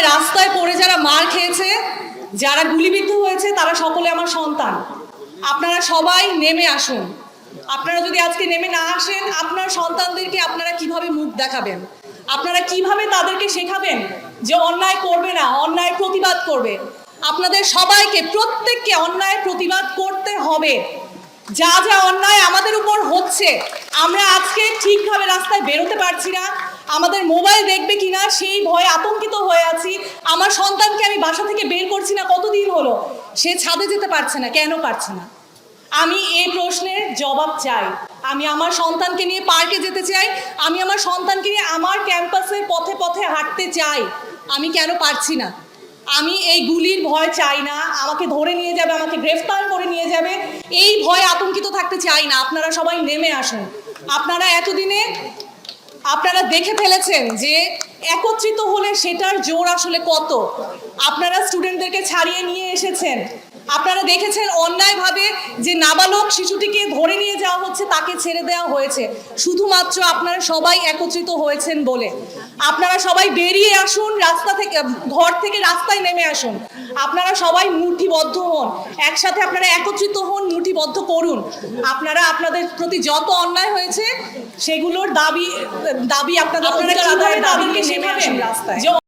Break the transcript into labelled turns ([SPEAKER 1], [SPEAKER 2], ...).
[SPEAKER 1] রাস্তায় পড়ে যারা মার খেয়েছে, যারা গুলিবিদ্ধ হয়েছে, তারা সকলে আমার সন্তান। আপনারা সবাই নেমে আসুন। আপনারা যদি আজকে নেমে না আসেন, আপনার সন্তানদেরকে আপনারা কিভাবে মুখ দেখাবেন? আপনারা কিভাবে তাদেরকে শেখাবেন যে অন্যায় করবে না, অন্যায় প্রতিবাদ করবে? আপনাদের সবাইকে, প্রত্যেককে অন্যায় প্রতিবাদ করতে হবে। যা যা অন্যায় আমাদের উপর হচ্ছে, আমরা আজকে ঠিকভাবে রাস্তায় বেরোতে পারছি না, আমাদের মোবাইল দেখবে কিনা সেই ভয়ে আতঙ্কিত হয়ে আছি। আমার সন্তানকে আমি বাসা থেকে বের করছি না, কতদিন হলো সে ছাদে যেতে পারছে না, কেন পারছে না? আমি এই প্রশ্নের জবাব চাই। আমি আমার সন্তানকে নিয়ে পার্কে যেতে চাই, আমি আমার সন্তানকে নিয়ে আমার ক্যাম্পাসের পথে পথে হাঁটতে চাই। আমি কেন পারছি না? আমি এই গুলির ভয় চাই না, আমাকে ধরে নিয়ে যাবে, আমাকে গ্রেফতার করে নিয়ে যাবে, এই ভয়ে আতঙ্কিত থাকতে চাই না। আপনারা সবাই নেমে আসুন। আপনারা এতদিনে আপনারা দেখে ফেলেছেন যে একত্রিত হলে সেটার জোর আসলে কত। আপনারা স্টুডেন্টদেরকে ছাড়িয়ে নিয়ে এসেছেন, আপনারা দেখেছেন অন্যায়ভাবে যে নাবালক শিশুটিকে ধরে নিয়ে যাওয়া হচ্ছে, তাকে ছেড়ে দেওয়া হয়েছে শুধুমাত্র আপনারা সবাই একত্রিত হয়েছেন বলে। আপনারা সবাই বেরিয়ে আসুন, রাস্তা থেকে, ঘর থেকে রাস্তায় নেমে আসুন। আপনারা সবাই মুঠিবদ্ধ হন, একসাথে আপনারা একত্রিত হন, মুঠিবদ্ধ করুন। আপনারা আপনাদের প্রতি যত অন্যায় হয়েছে সেগুলোর দাবি আপনাদের তাদেরকে শেখাবেন রাস্তায়।